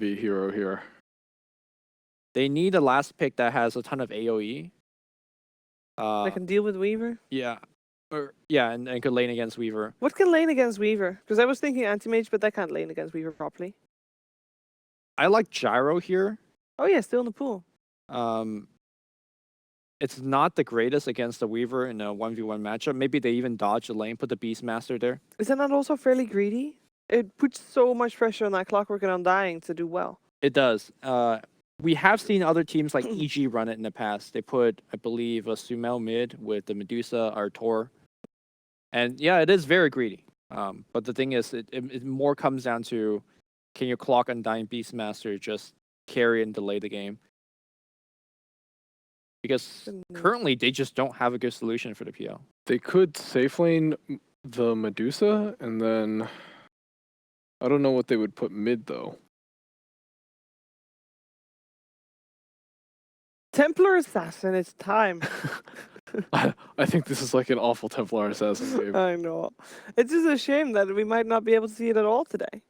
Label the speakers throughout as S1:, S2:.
S1: be hero here.
S2: They need a last pick that has a ton of AoE.
S3: They can deal with Weaver.
S2: Yeah. And could lane against Weaver.
S3: What can lane against Weaver? Because I was thinking anti-mage, but they can't lane against Weaver properly.
S2: I like Gyro here.
S3: Oh yeah, still in the pool.
S2: It's not the greatest against the Weaver in a 1v1 matchup. Maybe they even dodge the lane, put the Beastmaster there.
S3: Is that not also fairly greedy? It puts so much pressure on that Clockwork and Undying to do well.
S2: It does. We have seen other teams like EG run it in the past. They put, I believe, a Sumail mid with the Medusa or Tor. And yeah, it is very greedy. But the thing is, it more comes down to, can your Clock Undying Beastmaster just carry and delay the game? Because currently, they just don't have a good solution for the PL.
S1: They could safe lane the Medusa, and then I don't know what they would put mid though.
S3: Templar Assassin, it's time.
S1: I think this is like an awful Templar Assassin game.
S3: I know. It's just a shame that we might not be able to see it at all today.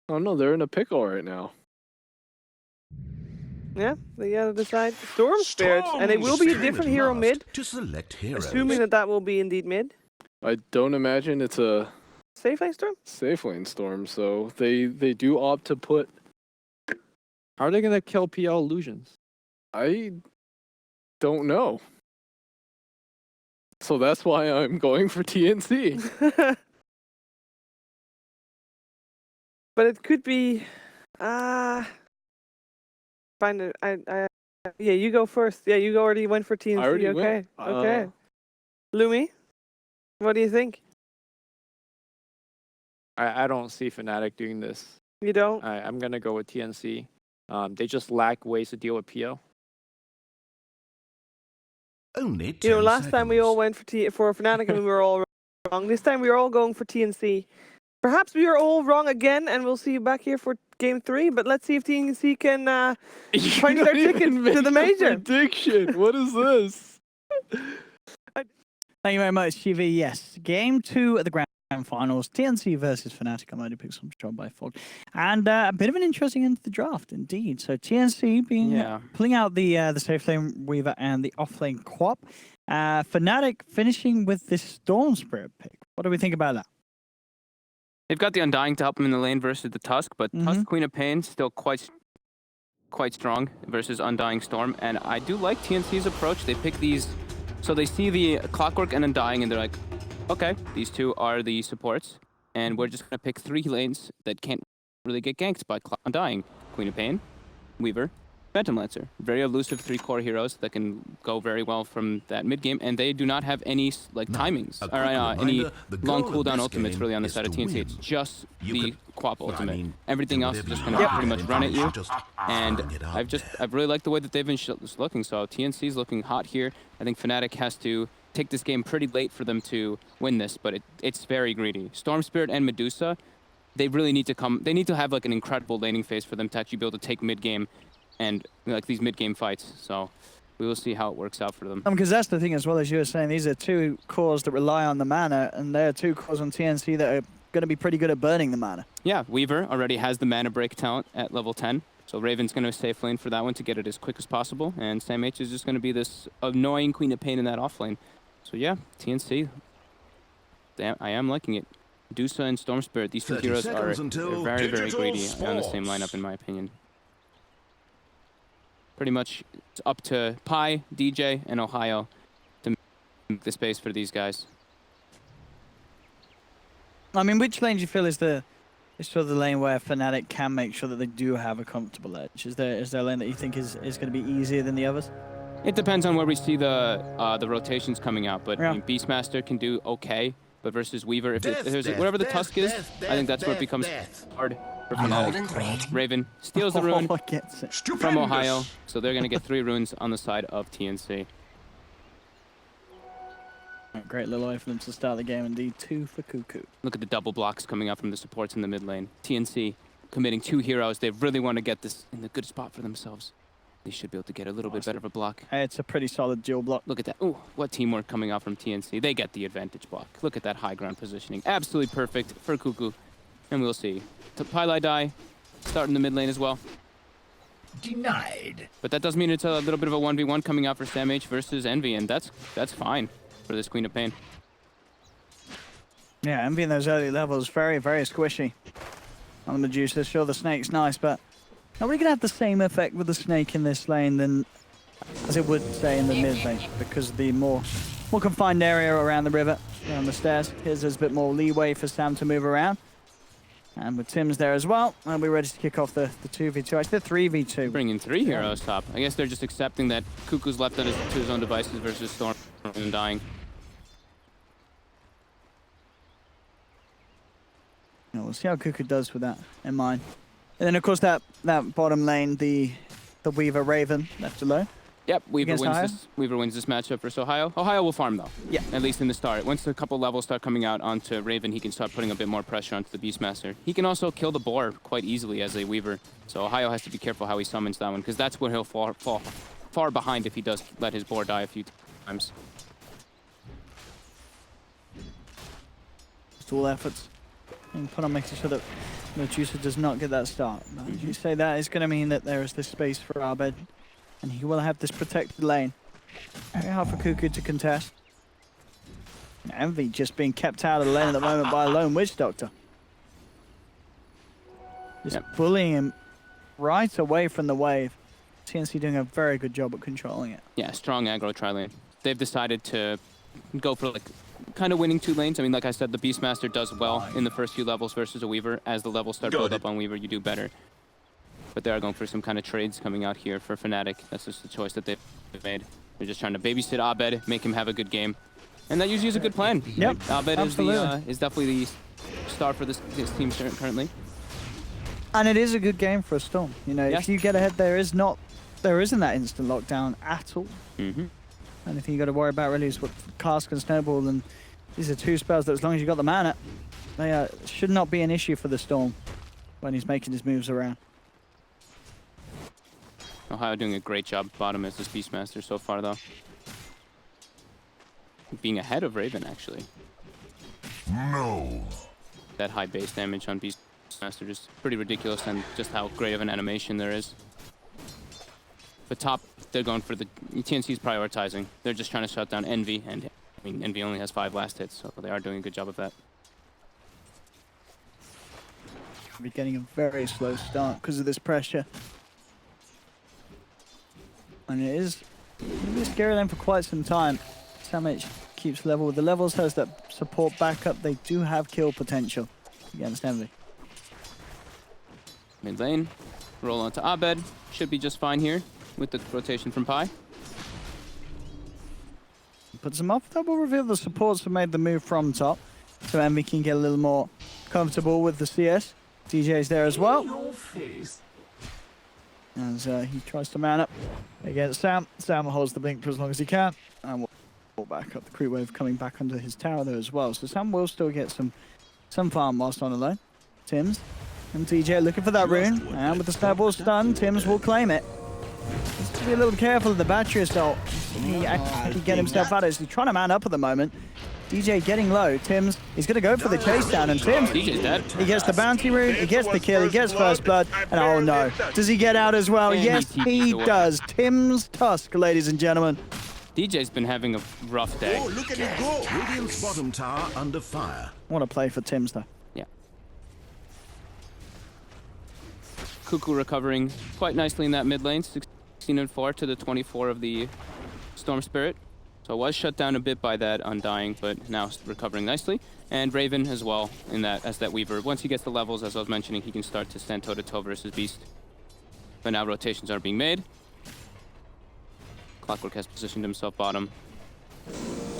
S1: Oh no, they're in a pickle right now.
S3: Yeah, they gotta decide. Storm Spirits, and it will be a different hero mid.
S4: To select heroes.
S3: Assuming that will be indeed mid.
S1: I don't imagine it's a
S3: Safe lane Storm?
S1: safe lane Storm, so they do opt to put.
S2: How are they going to kill PL illusions?
S1: I don't know. So that's why I'm going for TNC.
S3: But it could be find it. Yeah, you go first. Yeah, you already went for TNC.
S1: I already
S3: okay.
S1: went.
S3: Okay. Lumi, what do you think?
S2: I don't see Fnatic doing this.
S3: You don't?
S2: I'm going to go with TNC. They just lack ways to deal with PL.
S4: Only 10
S3: You know, last time we
S4: seconds.
S3: all went for Fnatic and we were all wrong. This time we are all going for TNC. Perhaps we are all wrong again, and we'll see you back here for game 3. But let's see if TNC can find their ticket to the major.
S1: Prediction. What is this?
S5: Thank you very much, TV. Yes, game 2 of the grand finals, TNC versus Fnatic. I might have picked some job by Fog, and a bit of an interesting end to the draft, indeed. So TNC pulling out the safe lane Weaver and the off lane Quap. Fnatic finishing with this Storm Spirit pick. What do we think about that?
S6: They've got the Undying to help them in the lane versus the Tusk, but Tusk Queen of Pain still quite strong versus Undying Storm, and I do like TNC's approach. They pick these, so they see the Clockwork and Undying, and they're like, okay, these two are the supports, and we're just gonna pick 3 lanes that can't really get ganked by Undying. Queen of Pain, Weaver, Phantom Lancer. Very elusive 3 core heroes that can go very well from that mid game, and they do not have any like timings or any long cooldown ultimates really on the side of TNC. It's just the Quap ultimate. Everything else is just gonna pretty much run at you. And I've really liked the way that they've been looking. So TNC's looking hot here. I think Fnatic has to take this game pretty late for them to win this, but it's very greedy. Storm Spirit and Medusa, they really need to come. They need to have like an incredible laning phase for them to actually be able to take mid game and like these mid-game fights, so we will see how it works out for them.
S5: Because that's the thing as well, as you were saying, these are 2 cores that rely on the mana, and there are 2 cores on TNC that are going to be pretty good at burning the mana.
S6: Yeah, Weaver already has the mana break talent at level 10, so Raven's going to safe lane for that one to get it as quick as possible, and Sam H is just going to be this annoying Queen of Pain in that off lane. So yeah, TNC, I am liking it. Medusa and Storm Spirit, these 2 heroes are very, very greedy on the same lineup in my opinion. Pretty much it's up to Pi, DJ, and Ohio to make the space for these guys.
S5: I mean, which lane do you feel is sort of the lane where Fnatic can make sure that they do have a comfortable edge? Is there a lane that you think is going to be easier than the others?
S6: It depends on where we see the rotations coming out, but
S5: yeah.
S6: I mean, Beastmaster can do okay, but versus Weaver, if there's whatever the Tusk is, I think that's where it becomes hard for Fnatic. Raven steals the rune from Ohio, so they're going to get 3 runes on the side of TNC.
S5: Great little way for them to start the game, indeed. 2 for Kuku.
S6: Look at the double blocks coming out from the supports in the mid lane. TNC committing 2 heroes. They really want to get this in a good spot for themselves. They should be able to get a little bit better of a block.
S5: It's a pretty solid dual block.
S6: Look at that. Ooh, what teamwork coming out from TNC. They get the advantage block. Look at that high ground positioning. Absolutely perfect for Kuku. And we'll see. pieliedie starting the mid lane as well.
S4: Denied.
S6: But that does mean it's a little bit of a 1v1 coming out for SamH versus EnVy, and that's fine for this Queen of Pain.
S5: Yeah, EnVy in those early levels, very, very squishy. On the Medusa, sure the snake's nice, but not really gonna have the same effect with the snake in this lane than as it would say in the mid lane, because of the more confined area around the river, around the stairs. Here's there's a bit more leeway for Sam to move around. And with Tim's there as well, and we're ready to kick off the 2v2, actually the 3v2.
S6: Bringing 3 heroes top. I guess they're just accepting that Kuku's left to his own devices versus Storm and dying.
S5: Yeah, we'll see how Kuku does with that in mind. And then of course that bottom lane, the Weaver Raven left alone.
S6: Yep, Weaver
S5: Against
S6: wins this matchup versus Ohaiyo. Ohaiyo will farm though.
S5: Yeah.
S6: At least in the start. Once a couple levels start coming out onto Raven, he can start putting a bit more pressure onto the Beastmaster. He can also kill the boar quite easily as a Weaver. So Ohaiyo has to be careful how he summons that one, because that's where he'll fall far behind if he does let his boar die a few times.
S5: Just all efforts and put on making sure that Medusa does not get that start. But as you say, that is going to mean that there is this space for Abed, and he will have this protected lane. Very hard for Kuku to contest. EnVy just being kept out of the lane at the moment by a lone Witch Doctor. Just bullying him right away from the wave. TNC doing a very good job at controlling it.
S6: Yeah, strong aggro tri-lane. They've decided to go for like kind of winning 2 lanes. I mean, like I said, the Beastmaster does well in the first few levels versus a Weaver. As the levels start build up on Weaver, you do better. But they are going for some kind of trades coming out here for Fnatic. That's just the choice that they've made. They're just trying to babysit Abed, make him have a good game. And that usually is a good plan.
S5: Yep,
S6: Abed
S5: absolutely.
S6: is definitely the star for this team currently.
S5: And it is a good game for a Storm. You know,
S6: Yes.
S5: if you get ahead, there isn't that instant lockdown at all.
S6: Mm-hmm.
S5: And if you got to worry about really is what Cask and Snowball, and these are 2 spells that as long as you got the mana, they should not be an issue for the Storm when he's making his moves around.
S6: Ohaiyo doing a great job bottom as this Beastmaster so far, though. Being ahead of Raven, actually.
S4: No.
S6: That high base damage on Beastmaster just pretty ridiculous, and just how great of an animation there is. But top, they're going for the TNC's prioritizing. They're just trying to shut down EnVy, and I mean, EnVy only has 5 last hits, so they are doing a good job of that.
S5: We're getting a very slow start because of this pressure. And it is going to be a scary lane for quite some time. SamH keeps level with the levels, has that support backup. They do have kill potential against EnVy.
S6: Mid lane, roll onto Abed. Should be just fine here with the rotation from Pi.
S5: Puts them off. That will reveal the supports have made the move from top. So EnVy can get a little more comfortable with the CS. DJ's there as well. As he tries to man up against Sam. Sam holds the blink for as long as he can. And we'll pull back up. The creep wave coming back under his tower there as well. So Sam will still get some farm whilst on alone. Tims and DJ looking for that rune. And with the snowball stun, Tims will claim it. He's to be a little careful of the battery assault. He actually get himself out of it. He's trying to man up at the moment. DJ getting low. Tims, he's going to go for the chase down, and Tims,
S6: DJ's dead.
S5: he gets the bounty rune, he gets the kill, he gets first blood, and oh no. Does he get out as well?
S6: And
S5: Yes, he does. Tim's Tusk, ladies and gentlemen.
S6: DJ's been having a rough day.
S4: Oh, look at it go. Radiant's bottom tower under fire.
S5: What a play for Tims, though.
S6: Yeah. Kuku recovering quite nicely in that mid lane, 16-4 to the 24 of the Storm Spirit. So it was shut down a bit by that Undying, but now recovering nicely. And Raven as well in that as that Weaver. Once he gets the levels, as I was mentioning, he can start to stand toe-to-toe versus Beast. But now rotations are being made. Clockwork has positioned himself bottom.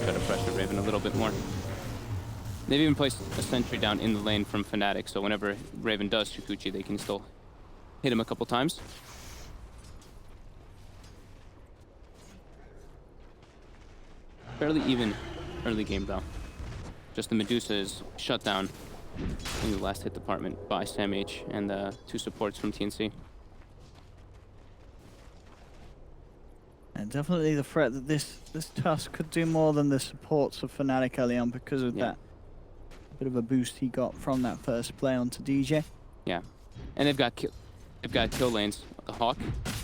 S6: Try to pressure Raven a little bit more. They've even placed a sentry down in the lane from Fnatic, so whenever Raven does Shukuchi, they can still hit him a couple times. Fairly even early game though. Just the Medusa is shut down in the last hit department by SamH and the 2 supports from TNC.
S5: And definitely the threat that this Tusk could do more than the supports of Fnatic early on because of that Bit of a boost he got from that first play onto DJ.
S6: Yeah, and they've got kill lanes. The Hawk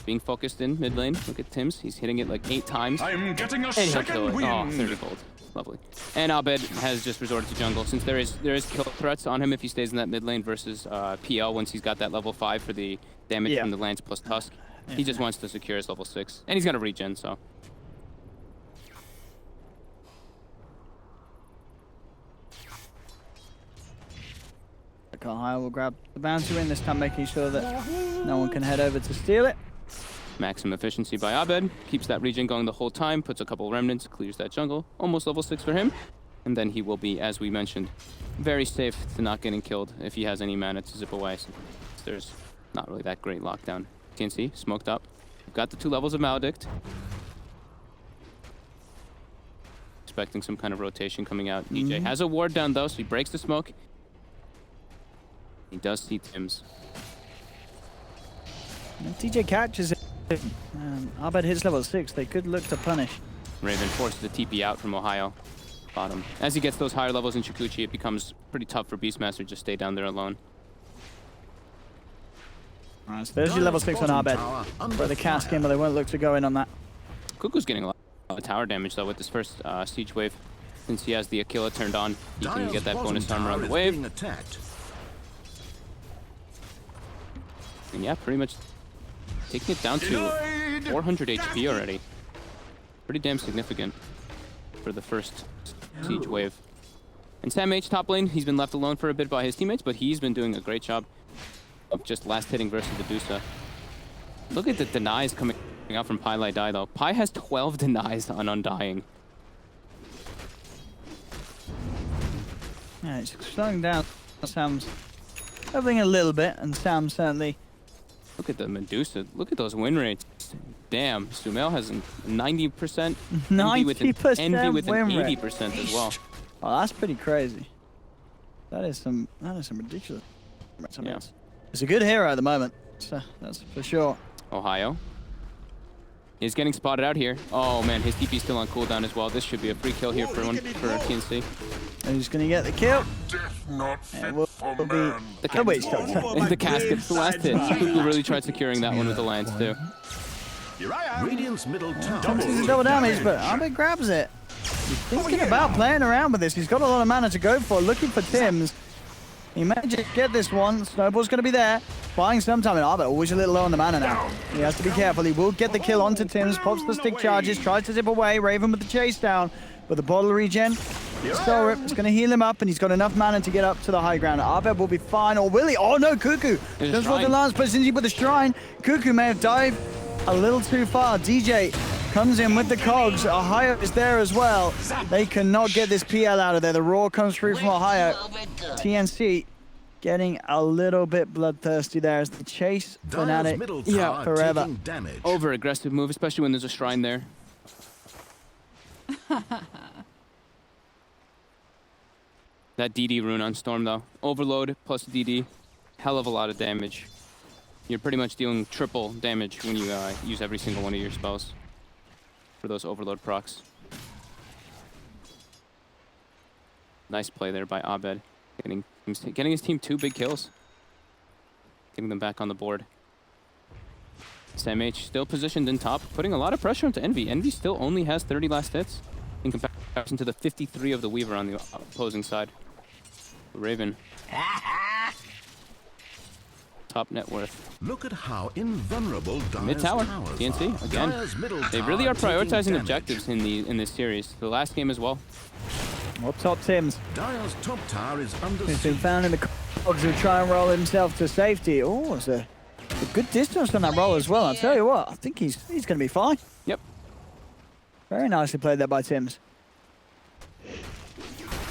S6: being focused in mid lane. Look at Tim's. He's hitting it like 8 times.
S4: I'm getting a
S6: And he'll kill
S4: second
S6: it.
S4: wind.
S6: Oh, 30 gold. Lovely. And Abed has just resorted to jungle since there is kill threats on him if he stays in that mid lane versus PL once he's got that level 5 for the damage from the lance plus Tusk. He just wants to secure his level 6. And he's got a regen, so.
S5: Ohaiyo will grab the bounty win, this time making sure that no one can head over to steal it.
S6: Maximum efficiency by Abed. Keeps that regen going the whole time. Puts a couple remnants. Clears that jungle. Almost level 6 for him. And then he will be, as we mentioned, very safe to not getting killed if he has any mana to zip away. So there's not really that great lockdown. TNC, smoked up. We've got the 2 levels of Maledict. Expecting some kind of rotation coming out. DJ has a ward down though, so he breaks the smoke. He does see Tim's.
S5: And DJ catches it. Abed hits level 6. They could look to punish.
S6: Raven forces the TP out from Ohaiyo. Bottom. As he gets those higher levels in Chikuchi, it becomes pretty tough for Beastmaster to just stay down there alone.
S5: Alright, so there's your level 6 on Abed. For the cast game, but they won't look to go in on that.
S6: Kuku's getting a lot of tower damage though with this first siege wave. Since he has the Aquila turned on, he can get that bonus armor on the wave. And yeah, pretty much taking it down to 400 HP already. Pretty damn significant for the first siege wave. And Sam H top lane, he's been left alone for a bit by his teammates, but he's been doing a great job of just last hitting versus the Medusa. Look at the denies coming out from pieliedie though. Pi has 12 denies on Undying.
S5: Yeah, it's slowing down Sam's leveling a little bit, and Sam certainly.
S6: Look at the Medusa. Look at those win rates. Damn, Sumail has a 90%.
S5: 90%
S6: Envy with an
S5: win rate.
S6: 80% as well.
S5: Oh, that's pretty crazy. That is some ridiculous.
S6: Yeah.
S5: It's a good hero at the moment, so that's for sure.
S6: Ohaiyo. He's getting spotted out here. Oh man, his TP's still on cooldown as well. This should be a free kill here for TNC.
S5: And he's gonna get the kill. And will be the wait,
S6: And the casket's the last hit. Kuku really tried securing that one with the lance too.
S4: Radiant's middle tower.
S5: Thompson's double damage, but Abed grabs it. He's thinking about playing around with this. He's got a lot of mana to go for, looking for Tim's. He may just get this one. Snowball's going to be there. Buying some time. And Abed always a little low on the mana now. He has to be careful. He will get the kill onto Tim's. Pops the stick charges. Tries to zip away. Raven with the chase down. With the bottle regen. Soul Rip is going to heal him up. And he's got enough mana to get up to the high ground. Abed will be fine. Or will he? Oh no, Kuku. Just what the lance puts in with the shrine. Kuku may have dived a little too far. DJ comes in with the cogs. Ohaiyo is there as well. They cannot get this PL out of there. The roar comes through from Ohaiyo. TNC getting a little bit bloodthirsty there as the chase Fnatic forever.
S6: Over aggressive move, especially when there's a shrine there. That DD rune on Storm though. Overload plus DD. Hell of a lot of damage. You're pretty much dealing triple damage when you use every single one of your spells for those overload procs. Nice play there by Abed. Getting his team 2 big kills. Getting them back on the board. Sam H still positioned in top, putting a lot of pressure onto Envy. Envy still only has 30 last hits in comparison to the 53 of the Weaver on the opposing side. Raven. Top net worth.
S4: Look at how invulnerable Dire's
S6: mid tower. TNC again. They really are prioritizing objectives in this series. The last game as well.
S5: Up top, Tim's.
S4: Dire's top tower is under
S5: He's been found in the cogs to try and roll himself to safety. Oh, it's a good distance on that roll as well. I'll tell you what, I think he's going to be fine.
S6: Yep.
S5: Very nicely played there by Tim's.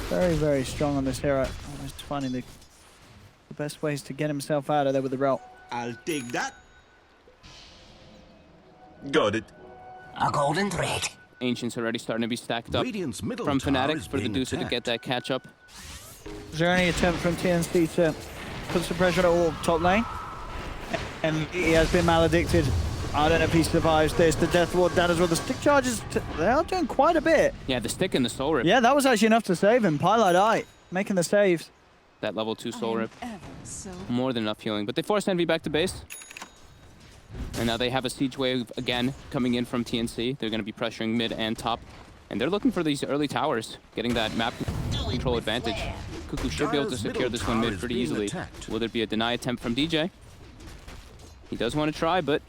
S5: Very, very strong on this hero. Almost finding the best ways to get himself out of there with the roll.
S7: I'll take that. Got it.
S8: A golden thread.
S6: Ancients already starting to be stacked up
S4: Radiant's middle
S6: from
S4: tower
S6: Fnatic
S4: is
S6: for the
S4: being
S6: Medusa to
S4: attacked.
S6: get that catch up.
S5: Is there any attempt from TNC to put some pressure on all top lane? And he has been maledicted. I don't know if he survives this. The death ward down as well. The stick charges, they are doing quite a bit.
S6: Yeah, the stick and the soul rip.
S5: Yeah, that was actually enough to save him. pieliedie making the saves.
S6: That level 2 soul rip. More than enough healing. But they forced EnVy back to base. And now they have a siege wave again coming in from TNC. They're going to be pressuring mid and top. And they're looking for these early towers, getting that map control advantage. Kuku should be able to secure this one mid pretty easily. Will there be a deny attempt from DJ? He does want to try, but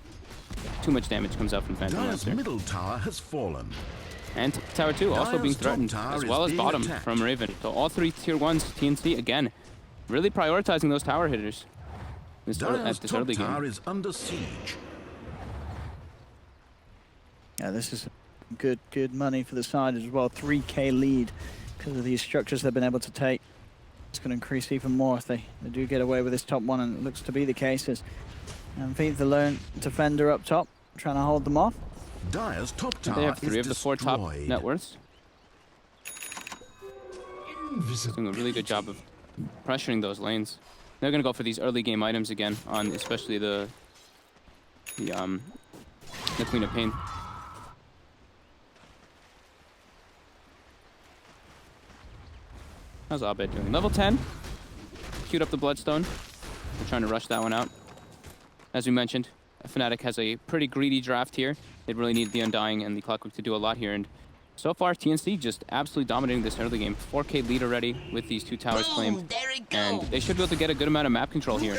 S6: too much damage comes out from Phantom
S4: Dire's
S6: Lancer.
S4: middle tower has fallen.
S6: And tower 2 also being threatened,
S4: top
S6: as
S4: tower
S6: well
S4: is
S6: as
S4: being
S6: bottom
S4: attacked.
S6: from Raven. So all 3 tier 1s, TNC again, really prioritizing those tower hitters at
S4: Dire's
S6: this
S4: top
S6: early
S4: tower
S6: game.
S4: is under siege.
S5: Yeah, this is good money for the side as well. 3k lead because of these structures they've been able to take. It's going to increase even more if they do get away with this top one, and it looks to be the case. As EnVy, the lone defender up top, trying to hold them off.
S4: Dire's top tower
S6: They have 3
S4: is
S6: of the 4 top
S4: destroyed.
S6: net worths. Doing a really good job of pressuring those lanes. They're going to go for these early game items again, on especially the Queen of Pain. How's Abed doing? Level 10. Queued up the Bloodstone. They're trying to rush that one out. As we mentioned, Fnatic has a pretty greedy draft here. They really need the Undying and the Clockwork to do a lot here. And so far, TNC just absolutely dominating this early game. 4k lead already with these 2 towers claimed. And they should be able to get a good amount of map control here.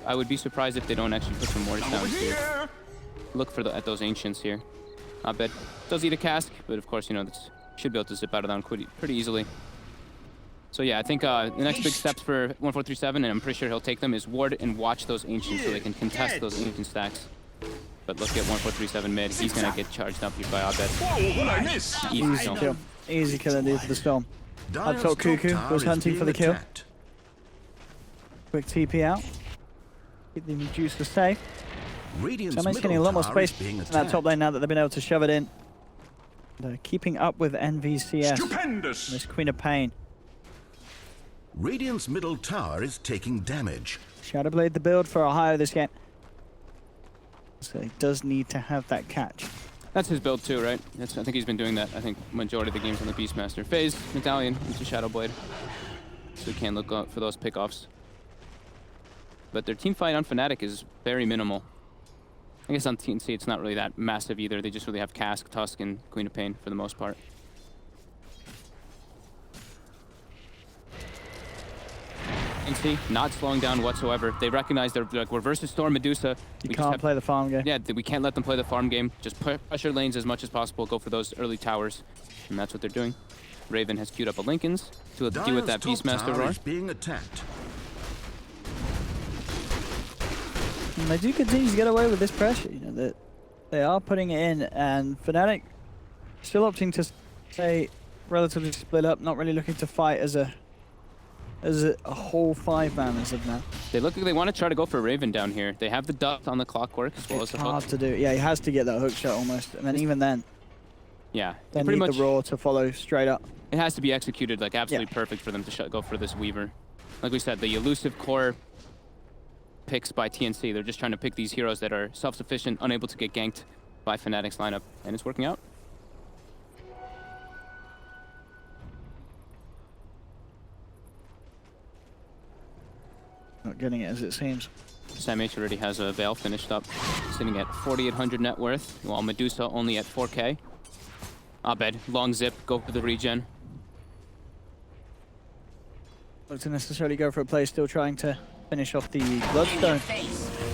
S6: I would be surprised if they don't actually put some mortars down here. Look for at those Ancients here. Abed does eat a cask, but of course, you know, this should be able to zip out of that one pretty easily. So yeah, I think the next big steps for 1437, and I'm pretty sure he'll take them, is ward and watch those Ancients so they can contest those Ancient stacks. But look at 1437 mid. He's going to get charged up here by Abed.
S5: Easy kill. Easy kill indeed for the Storm. Up top, Kuku was hunting for the kill. Quick TP out. Keep the Medusa safe. Someone's getting a lot more space in that top lane now that they've been able to shove it in. They're keeping up with NVCS. This Queen of Pain.
S4: Radiant's middle tower is taking damage.
S5: Shadowblade the build for Ohio this game. So he does need to have that catch.
S6: That's his build too, right? I think he's been doing that, I think, majority of the games on the Beastmaster. Phase, Medallion into Shadowblade. So we can look out for those pickoffs. But their team fight on Fnatic is very minimal. I guess on TNC it's not really that massive either. They just really have Cask, Tusk, and Queen of Pain for the most part. TNC not slowing down whatsoever. They recognize they're like, we're versus Storm Medusa.
S5: You can't play the farm game.
S6: Yeah, we can't let them play the farm game. Just pressure lanes as much as possible. Go for those early towers. And that's what they're doing. Raven has queued up a Linken's to deal with that Beastmaster roar.
S4: Being attacked.
S5: And they do continue to get away with this pressure. You know, they are putting it in, and Fnatic still opting to stay relatively split up, not really looking to fight as a whole 5-man as of now.
S6: They look like they want to try to go for Raven down here. They have the dot on the Clockwork as well as
S5: It's
S6: the
S5: hard
S6: hook.
S5: to do. Yeah, he has to get that hook shot almost, and then even then,
S6: Yeah,
S5: they
S6: pretty
S5: need
S6: much.
S5: the roar to follow straight up.
S6: It has to be executed like absolutely perfect for them to go for this Weaver. Like we said, the elusive core picks by TNC. They're just trying to pick these heroes that are self-sufficient, unable to get ganked by Fnatic's lineup, and it's working out.
S5: Not getting it as it seems.
S6: Sam H already has a Veil finished up, sitting at 4,800 net worth, while Medusa only at 4k. Abed, long zip, go for the regen.
S5: Not to necessarily go for a play, still trying to finish off the Bloodstone.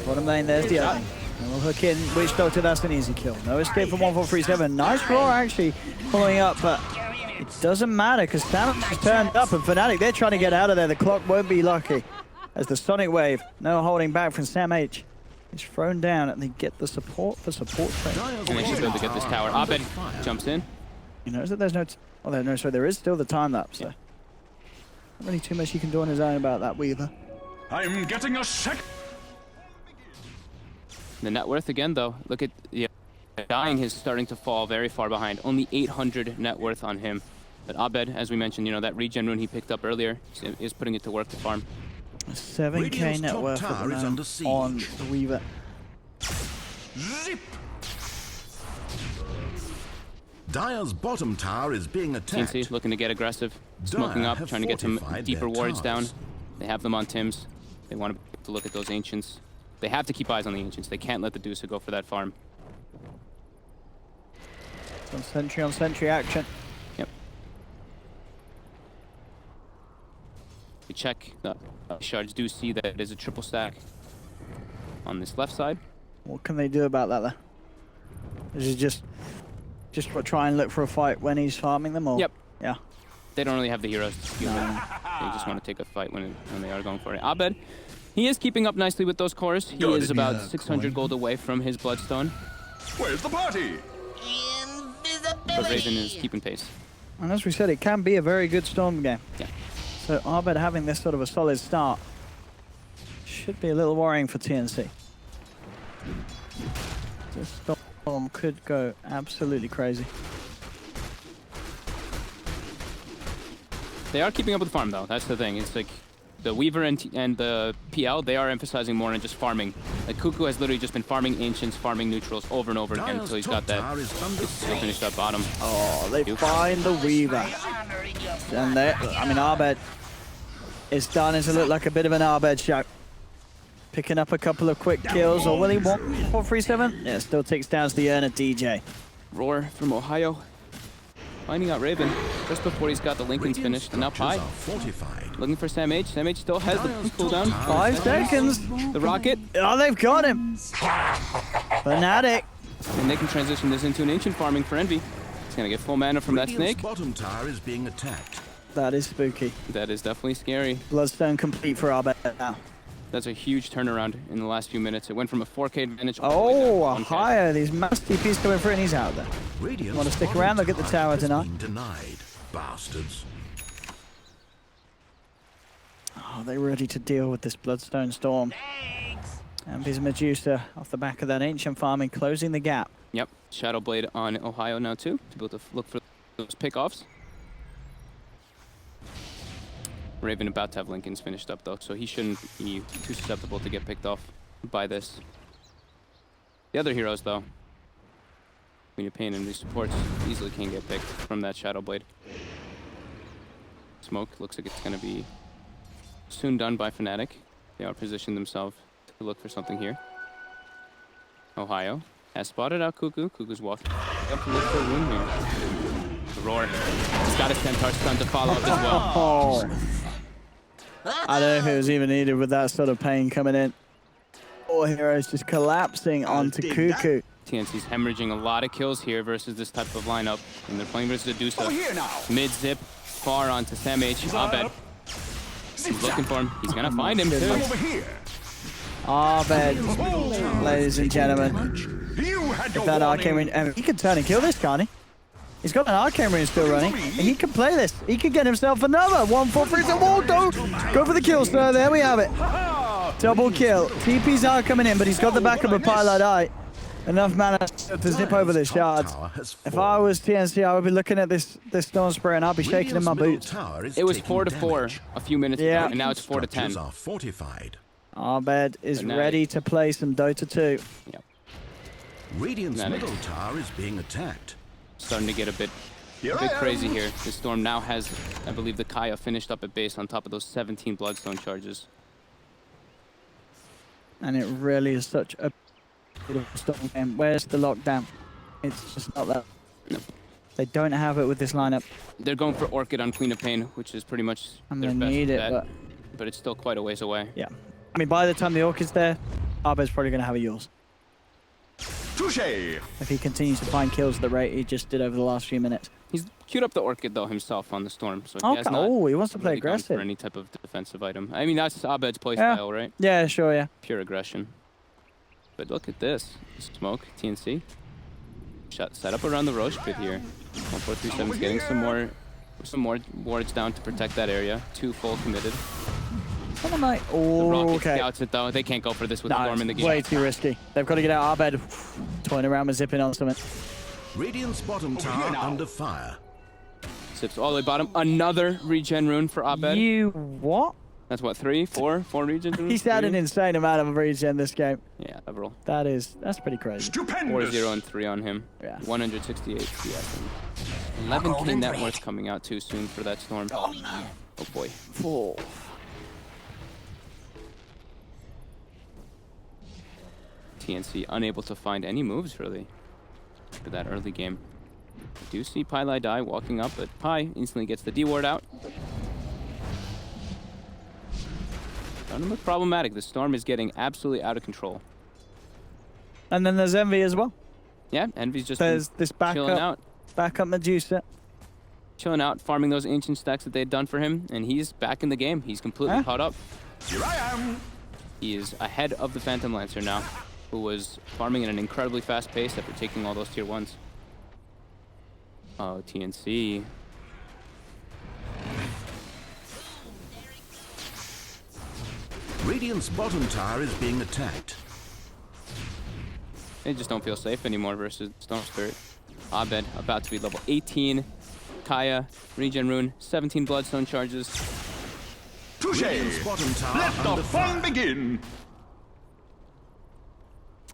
S5: Bottom lane, there's the opening. And we'll hook in Witch Doctor, that's an easy kill. No escape from 1437. Nice roar actually following up, but it doesn't matter because Sam has turned up and Fnatic, they're trying to get out of there. The clock won't be lucky. As the Sonic Wave, no holding back from Sam H, is thrown down and they get the support for support trade.
S6: And they should be able to get this tower. Abed jumps in.
S5: You notice that there's no, no, sorry, there is still the time lapse. So. Not really too much he can do on his own about that Weaver.
S7: I'm getting a sec.
S6: The net worth again, though. Look at dying is starting to fall very far behind. Only 800 net worth on him. But Abed, as we mentioned, you know, that regen rune he picked up earlier is putting it to work to farm.
S5: 7k net worth at the moment on the Weaver.
S7: Zip.
S4: Dire's bottom tower is being attacked.
S6: TNC looking to get aggressive, smoking
S4: Dire
S6: up,
S4: have
S6: trying to get some
S4: fortified
S6: deeper
S4: their
S6: wards down.
S4: towers.
S6: They have them on Tims. They want to look at those Ancients. They have to keep eyes on the Ancients. They can't let the Deuce go for that farm.
S5: Some sentry on sentry action.
S6: Yep. We check. The shards do see that it is a triple stack on this left side.
S5: What can they do about that, though? Is it just try and look for a fight when he's farming them, or?
S6: Yep.
S5: Yeah.
S6: They don't really have the heroes to steal them. They just want to take a fight when they are going for it. Abed, he is keeping up nicely with those cores. He is about 600 gold away from his Bloodstone.
S7: Where's the party?
S6: But Raven is keeping pace.
S5: And as we said, it can be a very good Storm game.
S6: Yeah.
S5: So Abed having this sort of a solid start should be a little worrying for TNC. This Storm could go absolutely crazy.
S6: They are keeping up with the farm, though. That's the thing. It's like the Weaver and the PL, they are emphasizing more on just farming. Like Kuku has literally just been farming Ancients, farming Neutrals over and over again until he's got that. He'll finish that bottom.
S5: Oh, they find the Weaver. And they, I mean, Abed is starting to look like a bit of an Abed show. Picking up a couple of quick kills, or will he want 437? Yeah, still takes down the Erna DJ.
S6: Roar from Ohio. Finding out Raven just before he's got the Lincolns finished and up high. Looking for Sam H. Sam H still has the cooldown.
S5: 5 seconds.
S6: The rocket.
S5: Oh, they've got him. Fnatic.
S6: And they can transition this into an ancient farming for Envy. He's gonna get full mana from that snake.
S4: Bottom tower is being attacked.
S5: That is spooky.
S6: That is definitely scary.
S5: Bloodstone complete for Abed now.
S6: That's a huge turnaround in the last few minutes. It went from a 4K advantage.
S5: Oh, Ohaiyo. These mass TPs coming through and he's out there. Want to stick around? Look at the tower tonight.
S4: Denied, bastards.
S5: Oh, they're ready to deal with this Bloodstone Storm. And his Medusa off the back of that ancient farming, closing the gap.
S6: Yep, Shadow Blade on Ohio now too, to be able to look for those pickoffs. Raven about to have Lincoln's finished up though, so he shouldn't be too susceptible to get picked off by this. The other heroes though, Queen of Pain and these supports easily can get picked from that Shadow Blade. Smoke looks like it's going to be soon done by Fnatic. They are positioned themselves to look for something here. Ohio has spotted out Kuku. Kuku's walking up to look for a room here. The Roar. He's got a Centaur stun to follow up as well.
S5: Oh. I don't know if it was even needed with that sort of pain coming in. All heroes just collapsing onto Kuku.
S6: TNC's hemorrhaging a lot of kills here versus this type of lineup. And they're playing versus Adusa. Mid-zip, far onto Sam H. Abed. He's looking for him. He's gonna find him too.
S5: Abed, ladies and gentlemen. If that arcane ring, he can turn and kill this, can't he? He's got an arcane ring still running. And he can play this. He can get himself another 1-4-3 to Waldo. Go for the kill, sir. There we have it. Double kill. TPs are coming in, but he's got the backup of pieliedie. Enough mana to zip over the shards. If I was TNC, I would be looking at this Storm Spray and I'd be shaking in my boots.
S6: It was 4-4 a few minutes ago, and now it's 4-10.
S5: Abed is ready to play some Dota 2.
S6: Yep.
S4: Radiant's middle tower is being attacked.
S6: Starting to get a bit crazy here. This Storm now has, I believe, the Kaya finished up at base on top of those 17 Bloodstone charges.
S5: And it really is such a beautiful Storm game. Where's the lockdown? It's just not that.
S6: No.
S5: They don't have it with this lineup.
S6: They're going for Orchid on Queen of Pain, which is pretty much
S5: I'm
S6: their
S5: gonna
S6: best
S5: need it,
S6: bet, but it's still quite a ways away.
S5: Yeah. I mean, by the time the Orchid's there, Abed's probably going to have a yours.
S7: Touché!
S5: If he continues to find kills at the rate he just did over the last few minutes.
S6: He's queued up the Orchid, though, himself on the Storm, so he has
S5: Okay.
S6: not
S5: Oh, he wants to play
S6: really gone
S5: aggressive.
S6: for any type of defensive item. I mean, that's Abed's playstyle, right?
S5: Yeah, sure, yeah.
S6: Pure aggression. But look at this. Smoke, TNC. Set up around the Roche pit here. 1437 is getting some more wards down to protect that area. 2 full committed.
S5: Someone like,
S6: The
S5: oh,
S6: Rocket
S5: okay.
S6: scouts it though. They can't go for this with the Storm in the
S5: It's
S6: game.
S5: way too risky. They've got to get out Abed. Toying around with zipping on something.
S4: Radiant's bottom tower under fire.
S6: Sips all the way bottom. Another regen rune for Abed.
S5: You what?
S6: That's what, four regions?
S5: He's had an insane amount of regen this game.
S6: Yeah, several.
S5: That's pretty crazy.
S7: Stupendous.
S6: 4-0 and 3 on him.
S5: Yeah.
S6: 168 CS. And 11k net worth coming out too soon for that Storm. Oh boy.
S5: Oh.
S6: TNC unable to find any moves really for that early game. I do see pieliedie walking up, but Pi instantly gets the D ward out. Starting to look problematic. The Storm is getting absolutely out of control.
S5: And then there's Envy as well.
S6: Yeah, Envy's just
S5: There's this
S6: chilling out.
S5: backup Medusa.
S6: Chilling out, farming those ancient stacks that they had done for him, and he's back in the game. He's completely caught up.
S7: Here I am.
S6: He is ahead of the Phantom Lancer now, who was farming at an incredibly fast pace after taking all those tier 1s. Oh, TNC.
S4: Radiant's bottom tower is being attacked.
S6: They just don't feel safe anymore versus Storm Spirit. Abed about to be level 18. Kaya, regen rune, 17 bloodstone charges.
S7: Touche.
S4: Radiant's bottom tower
S7: Let the
S4: under
S7: fun
S4: fire.
S7: begin.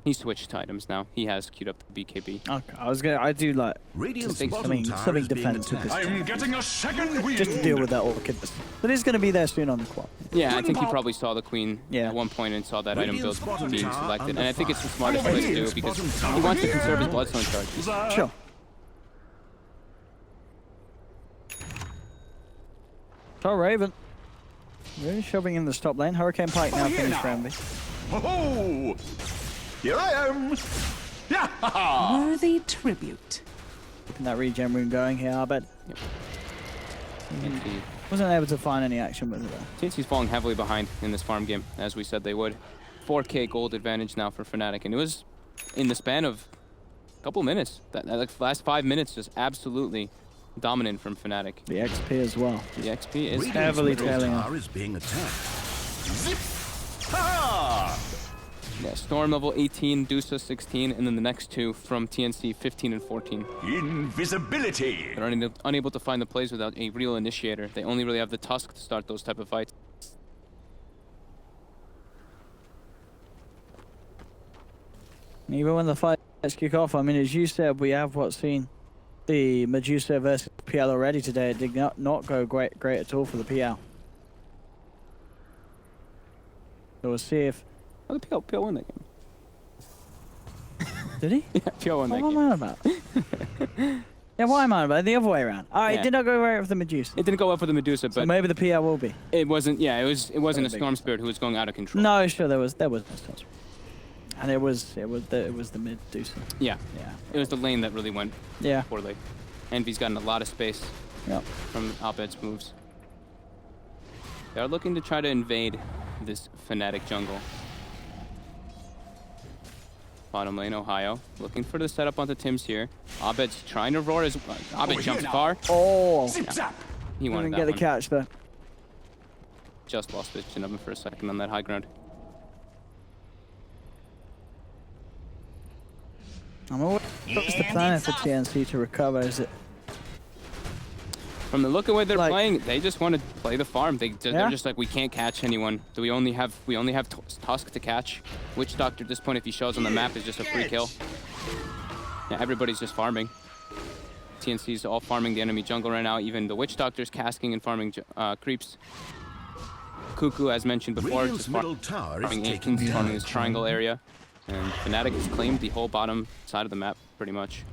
S6: He switched to items now. He has queued up the BKB.
S5: Okay, I do like
S4: Radiant's
S6: Something-
S4: bottom tower
S5: something
S4: is being
S5: defensive
S4: attacked.
S5: this
S7: I'm getting a second wind.
S5: just to deal with that orchid. But it's going to be there soon on the quad.
S6: Yeah, I think he probably saw the queen
S5: Yeah.
S6: at one point and saw that item build
S4: Radiant's bottom
S6: being
S4: tower
S6: selected.
S4: under
S6: And I think it's the
S4: fire.
S6: smartest way to do it because he wants to conserve his bloodstone charges.
S5: Sure. So Raven. Really shoving in the top lane. Hurricane Pike now finished for Envy.
S7: Oh, here I am. Yeah.
S8: Worthy tribute.
S5: Keeping that regen rune going here, I bet.
S6: TNC.
S5: Wasn't able to find any action with it though.
S6: TNC's falling heavily behind in this farm game, as we said they would. 4k gold advantage now for Fnatic, and it was in the span of a couple minutes. That like last 5 minutes just absolutely dominant from Fnatic.
S5: The XP as well.
S6: The XP is
S4: Radiant's
S5: heavily
S4: middle
S5: tailing off.
S4: tower is being attacked.
S7: Zip. Ha.
S6: yeah, Storm level 18, Dusa 16, and then the next two from TNC 15 and 14.
S7: Invisibility.
S6: They're unable to find the plays without a real initiator. They only really have the Tusk to start those type of fights.
S5: Even when the fights kick off, I mean, as you said, we have seen the Medusa versus PL already today. It did not go great at all for the PL. So we'll see if...
S6: Oh, the PL won that game.
S5: Did he?
S6: Yeah, PL won that
S5: What am
S6: game.
S5: I on about? Yeah, what am I on about? The other way around. Oh,
S6: Yeah.
S5: it did not go right with the Medusa.
S6: It didn't go well for the Medusa,
S5: So
S6: but
S5: maybe the PL will be.
S6: it wasn't. Yeah, it wasn't a
S5: big
S6: Storm Spirit who was going out of control.
S5: No, sure, there was no stars. And it was the Medusa.
S6: Yeah,
S5: Yeah.
S6: it was the lane that really went
S5: Yeah.
S6: poorly. Envy's gotten a lot of space
S5: Yep.
S6: from Abed's moves. They're looking to try to invade this Fnatic jungle. Bottom lane, Ohio. Looking for the setup onto Tim's here. Abed's trying to roar as Abed
S7: Over
S6: jumps
S7: here now.
S6: far.
S5: Oh.
S7: Zip zap.
S6: He wanted
S5: Didn't
S6: that
S5: get the
S6: one.
S5: catch there.
S6: Just lost vision of him for a second on that high ground.
S5: I mean, what's the plan for TNC to recover? Is it...
S6: From the look of the way they're
S5: Like-
S6: playing, they just want to play the farm.
S5: Yeah?
S6: They're just like, we can't catch anyone. We only have Tusk to catch. Witch Doctor at this point, if he shows on the map, is just a free kill. Yeah, everybody's just farming. TNC's all farming the enemy jungle right now. Even the Witch Doctor's casking and farming creeps. Kuku, as mentioned before,
S4: Radiant's
S6: just
S4: middle tower is
S6: farming
S4: taking
S6: Ancients, farming
S4: damage.
S6: this triangle area. And Fnatic has claimed the whole bottom side of the map, pretty much.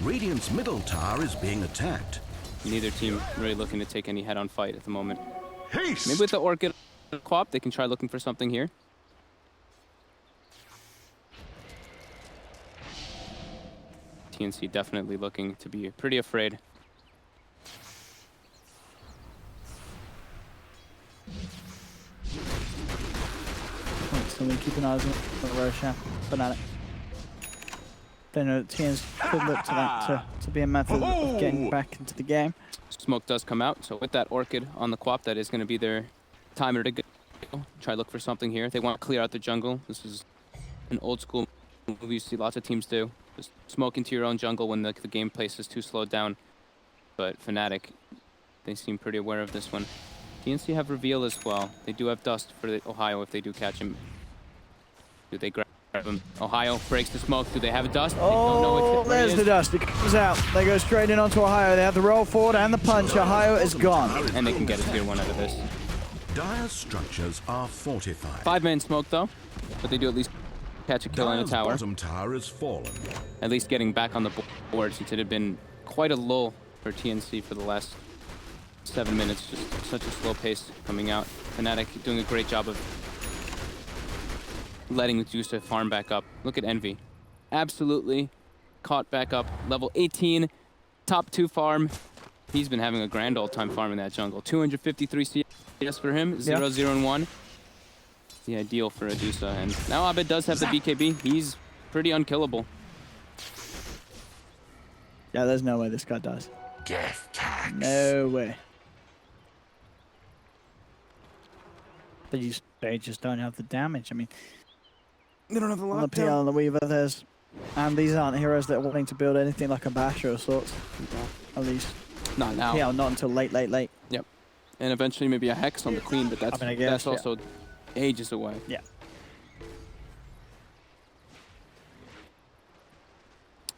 S4: Radiant's middle tower is being attacked.
S6: Neither team really looking to take any head-on fight at the moment.
S7: Haste.
S6: Maybe with the Orchid co-op, they can try looking for something here. TNC definitely looking to be pretty afraid.
S5: So we keep an eye on the Roshan, Fnatic. Then TNC could look to that to be a method of getting back into the game.
S6: Smoke does come out, so with that Orchid on the co-op, that is going to be their timer to go. Try look for something here. They want to clear out the jungle. This is an old school move you see lots of teams do. Just smoke into your own jungle when the game pace is too slowed down. But Fnatic, they seem pretty aware of this one. TNC have reveal as well. They do have dust for the Ohio if they do catch him. Do they grab him? Ohio breaks the smoke. Do they have a dust?
S5: Oh, there's the dust. It comes out. They go straight in onto Ohio. They have the roll forward and the punch. Ohio is gone.
S6: And they can get a tier 1 out of this.
S4: Dire's structures are fortified.
S6: 5-man smoke though, but they do at least catch a kill in a
S4: Dire's
S6: tower.
S4: bottom tower is fallen.
S6: At least getting back on the board since it had been quite a lull for TNC for the last 7 minutes. Just such a slow pace coming out. Fnatic doing a great job of letting Medusa farm back up. Look at Envy. Absolutely caught back up. Level 18, top 2 farm. He's been having a grand old time farming that jungle. 253 CS for him, 0, 0, and 1. The ideal for Medusa. And now Abed does have the BKB. He's pretty unkillable.
S5: Yeah, there's no way this guy dies.
S7: Death tax.
S5: No way. They just don't have the damage. I mean,
S6: They don't have the
S5: on the PL and the Weaver, and these aren't heroes that are willing to build anything like a Basher of sorts. At least.
S6: Not now.
S5: PL not until late.
S6: Yep. And eventually maybe a Hex on the Queen, but that's,
S5: I guess,
S6: that's also ages away.
S5: Yeah.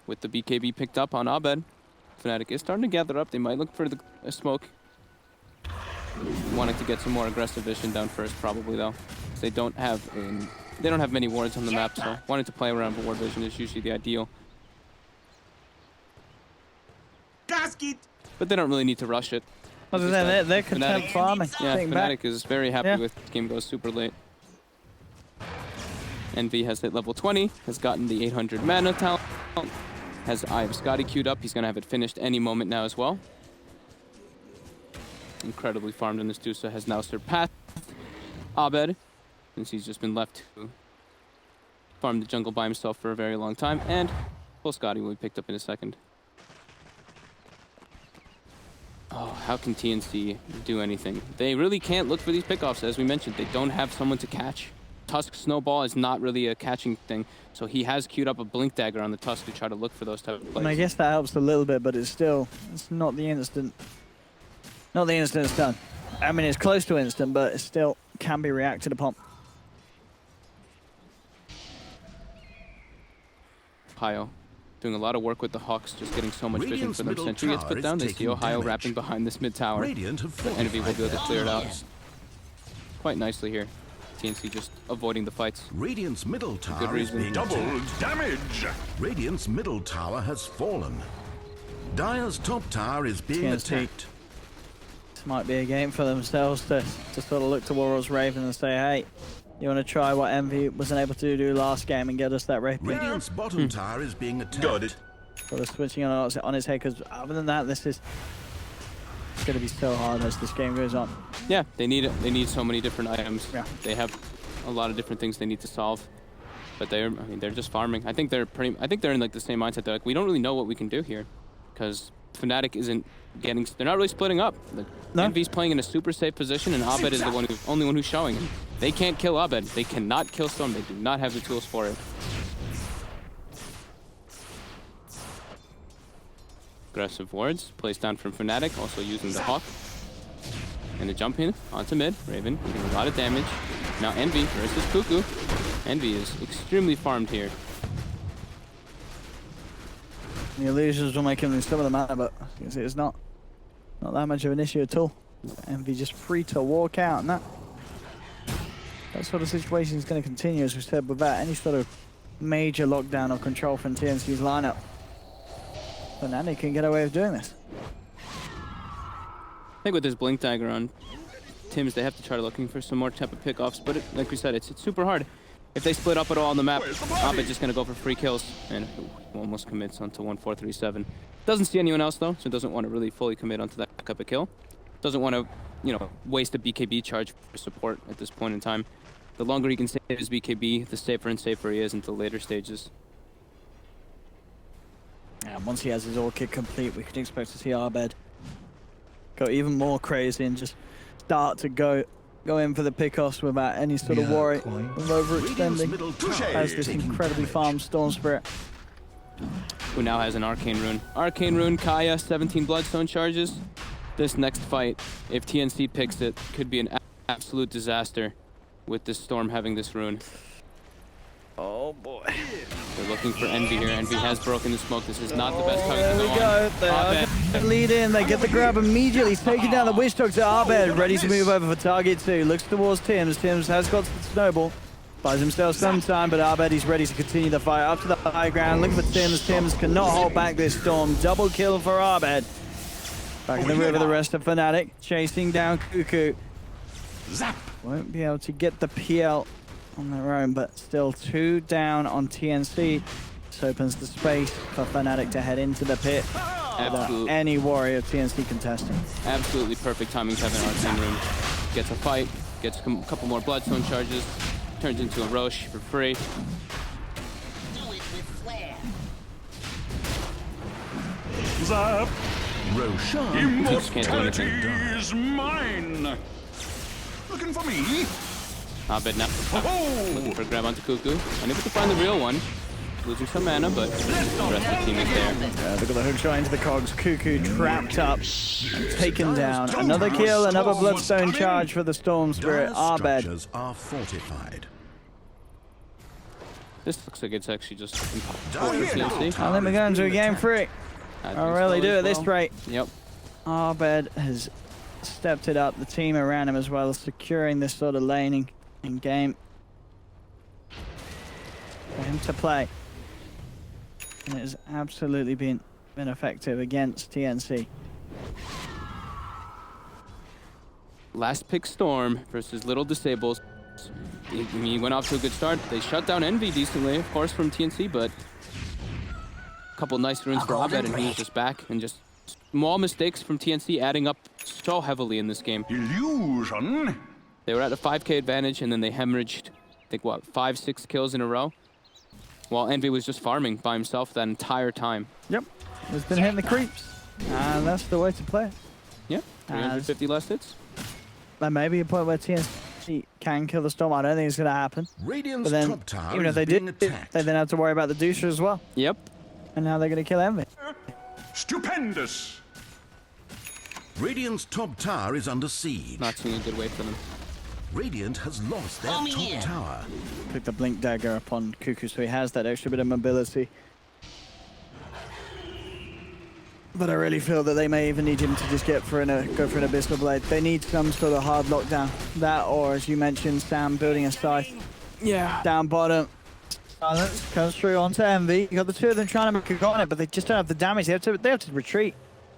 S6: With the BKB picked up on Abed, Fnatic is starting to gather up. They might look for a smoke. Wanting to get some more aggressive vision down first, probably though. They don't have many wards on the map, so wanting to play around with ward vision is usually the ideal.
S7: Gasket.
S6: But they don't really need to rush it.
S5: Other than that, they're content
S6: Fnatic-
S5: farming.
S6: Yeah,
S5: sitting
S6: Fnatic
S5: back.
S6: is very happy with this game goes super late. Envy has hit level 20, has gotten the 800 mana talent, has Eye of Scotty queued up. He's going to have it finished any moment now as well. Incredibly farmed in this Medusa has now surpassed Abed, since he's just been left to farm the jungle by himself for a very long time. And full Scotty will be picked up in a second. Oh, how can TNC do anything? They really can't look for these pickoffs, as we mentioned. They don't have someone to catch. Tusk Snowball is not really a catching thing, so he has queued up a Blink Dagger on the Tusk to try to look for those type of plays.
S5: And I guess that helps a little bit, but it's not the instant. Not the instant it's done. I mean, it's close to instant, but it still can be reacted upon.
S6: Ohio doing a lot of work with the Hawks, just getting so much vision
S4: Radiant's
S6: for them.
S4: middle
S6: Sentry gets
S4: tower
S6: put
S4: is
S6: down. They see
S4: taking
S6: Ohio
S4: damage.
S6: wrapping behind this mid tower.
S4: Radiant have
S6: But Envy will be able to clear it out
S4: fortified.
S6: quite nicely here. TNC just avoiding the fights.
S4: Radiant's middle tower is
S6: reason.
S4: being
S7: Double
S4: attacked.
S7: damage.
S4: Radiant's middle tower has fallen. Dire's top tower is being
S5: TNC.
S4: attacked.
S5: This might be a game for themselves to sort of look to Warriors Raven and say, hey, you want to try what Envy wasn't able to do last game and get us that Rapier?
S4: Radiant's bottom tower is being attacked.
S7: Got it.
S5: Sort of switching on his head, because other than that, this is going to be so hard as this game goes on.
S6: Yeah, they need so many different items.
S5: Yeah.
S6: They have a lot of different things they need to solve. But they're just farming. I think they're in like the same mindset. They're like, we don't really know what we can do here, because Fnatic isn't getting. They're not really splitting up. Like,
S5: No.
S6: Envy's playing in a super safe position, and Abed is the only one who's showing. And they can't kill Abed. They cannot kill Storm. They do not have the tools for it. Aggressive wards placed down from Fnatic, also using the Hawk. And the jump in onto mid. Raven doing a lot of damage. Now Envy versus Kuku. Envy is extremely farmed here.
S5: The illusions will make him lose some of the mana, but it's not that much of an issue at all. Envy just free to walk out, and that sort of situation is going to continue, as we said, without any sort of major lockdown or control from TNC's lineup. Fnatic can get away with doing this.
S6: I think with this Blink Dagger on Tims, they have to try looking for some more type of pickoffs, but like we said, it's super hard. If they split up at all on the map, Abed's just going to go for free kills, and almost commits onto 1437. Doesn't see anyone else, though, so doesn't want to really fully commit onto that type of kill. Doesn't want to, waste a BKB charge for support at this point in time. The longer he can save his BKB, the safer and safer he is until later stages.
S5: Yeah, once he has his Orchid complete, we can expect to see Abed go even more crazy and just start to go in for the pickoffs without any sort of worry of
S4: Radiant's
S5: overextending.
S4: middle tower
S5: Has
S4: is
S5: this
S4: taking
S5: incredibly
S4: damage.
S5: farmed Storm Spirit.
S6: Who now has an Arcane Rune. Arcane Rune, Kaya, 17 Bloodstone charges. This next fight, if TNC picks it, could be an absolute disaster with this Storm having this rune.
S3: Oh boy.
S6: They're looking for Envy here. Envy has broken the smoke. This is not the best time
S5: There
S6: to
S5: we
S6: go
S5: go.
S6: on.
S5: They are
S6: Abed.
S5: gonna lead in. They get the grab immediately. He's taking down the Witch Doctor. Abed ready to move over for target 2. Looks towards Tims. Tims has got the snowball. Buys himself some time, but Abed is ready to continue the fight up to the high ground. Looking for Tims. Tims cannot hold back this Storm. Double kill for Abed. Back in the river, the rest of Fnatic chasing down Kuku.
S7: Zap.
S5: Won't be able to get the PL on their own, but still 2 down on TNC. This opens the space for Fnatic to head into the pit without any worry of TNC contesting.
S6: Absolutely perfect timing to have an Arcane Rune. Gets a fight, gets a couple more Bloodstone charges, turns into a Roche for free.
S8: Do it with flair.
S7: Zap.
S4: Roshan.
S6: Just can't do anything.
S7: Immortality is mine. Looking for me?
S6: Abed now looking for a grab onto Kuku. Unable to find the real one. Losing some mana, but the rest of the team is there.
S5: Look at the hook shot into the cogs. Kuku trapped up, taken down. Another kill, another Bloodstone charge for the Storm Spirit.
S4: Dire's
S5: Abed.
S4: structures are fortified.
S6: This looks like it's actually just impossible for TNC.
S5: And then we go into a game 3. I really do at this rate.
S6: Yep.
S5: Abed has stepped it up. The team around him as well, securing this sort of laning in game for him to play. And it has absolutely been effective against TNC.
S6: Last pick Storm versus Little Disables. He went off to a good start. They shut down Envy decently, of course, from TNC, but a couple nice runes for Abed, and he was just back. And just small mistakes from TNC adding up so heavily in this game.
S7: Illusion.
S6: They were at a 5k advantage, and then they hemorrhaged, I think, what, 5-6 kills in a row? While Envy was just farming by himself that entire time.
S5: Yep, he's been hitting the creeps. And that's the way to play it.
S6: Yeah, 350 last hits.
S5: There may be a point where TNC can kill the Storm. I don't think it's going to happen.
S4: Radiant's
S5: But then,
S4: top tower
S5: even
S4: is
S5: if they
S4: being
S5: did,
S4: attacked.
S5: they then have to worry about the Dusha as well.
S6: Yep.
S5: And now they're going to kill Envy.
S7: Stupendous.
S4: Radiant's top tower is under siege.
S6: Not seeing a good way for them.
S4: Radiant has lost their
S8: Come
S4: top
S8: here.
S4: tower.
S5: Click the Blink Dagger upon Kuku, so he has that extra bit of mobility. But I really feel that they may even need him to just go for an Abyssal Blade. They need some sort of hard lockdown. That, or as you mentioned, Sam building a scythe.
S6: Yeah.
S5: Down bottom. Silence comes through onto Envy. You got the two of them trying to make a go on it, but they just don't have the damage. They have to retreat.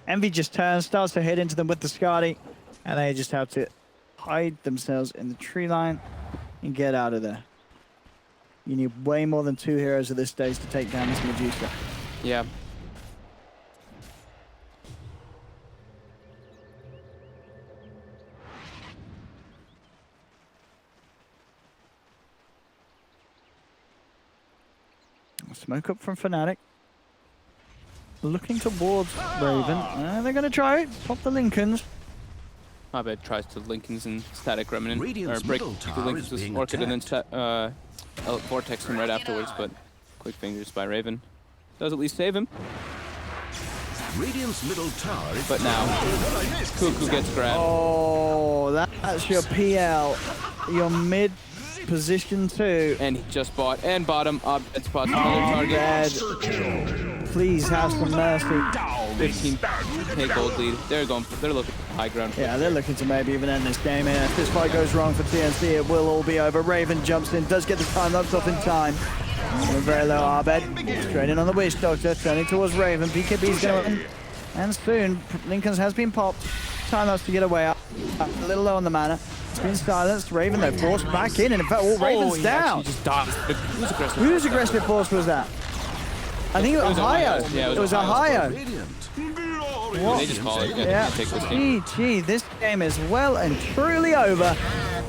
S5: Envy just turns, starts to hit into them with the Skadi, and they just have to hide themselves in the tree line and get out of there. You need way more than 2 heroes at this stage to take down this Medusa.
S6: Yeah.
S5: Smoke up from Fnatic. Looking towards Raven. They're going to try it. Pop the Lincolns.
S6: Abed tries to Lincolns and Static Remnant,
S4: Radiant's
S6: or break
S4: middle
S6: the
S4: tower
S6: Lincolns
S4: is
S6: with
S4: being
S6: Orchid and then
S4: attacked.
S6: Vortex him right afterwards, but quick fingers by Raven. Does at least save him,
S4: Radiant's middle tower is
S6: but now Kuku gets grabbed.
S5: Oh, that's your PL. Your mid position 2.
S6: And he just bought and bottom. Abed spots another target.
S5: Dead. Please have some mercy.
S6: 15k gold lead. They're looking for high ground.
S5: Yeah, they're looking to maybe even end this game here. If this fight goes wrong for TNC, it will all be over. Raven jumps in, does get the time lapse off in time. Going very low, Abed. Straight in on the Witch Doctor, turning towards Raven. BKB's going to win. And soon, Lincoln's has been popped. Time lapse to get away. Up a little low on the mana. It's been silenced. Raven, though, forced back in. And in fact, all Raven's down.
S6: He just died. Who's aggressive?
S5: Whose aggressive force was that? I think it was Ohio.
S6: Yeah,
S5: it was Ohio.
S4: Radiant.
S6: They just call it.
S5: Yeah.
S6: Take this game.
S5: GG, this game is well and truly over.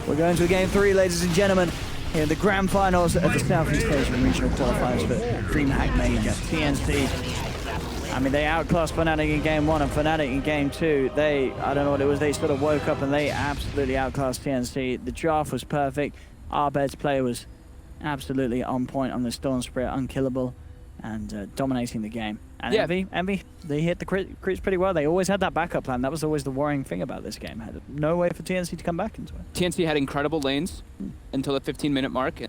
S5: We're going to game 3, ladies and gentlemen, here in the grand finals at the Southeast Asian Regional Qualifiers for DreamHack Major, TNC. I mean, they outclassed Fnatic in game 1 and Fnatic in game 2. I don't know what it was, they sort of woke up and they absolutely outclassed TNC. The draft was perfect. Abed's play was absolutely on point on the Storm Spirit, unkillable, and dominating the game. And
S6: Yeah.
S5: Envy, they hit the crits pretty well. They always had that backup plan. That was always the worrying thing about this game. Had no way for TNC to come back into it.
S6: TNC had incredible lanes until the 15-minute mark,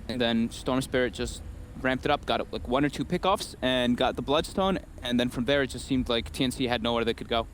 S6: and then Storm Spirit just ramped it up, got like 1 or 2 pickoffs, and got the Bloodstone, and then from there it just seemed like TNC had nowhere they could go.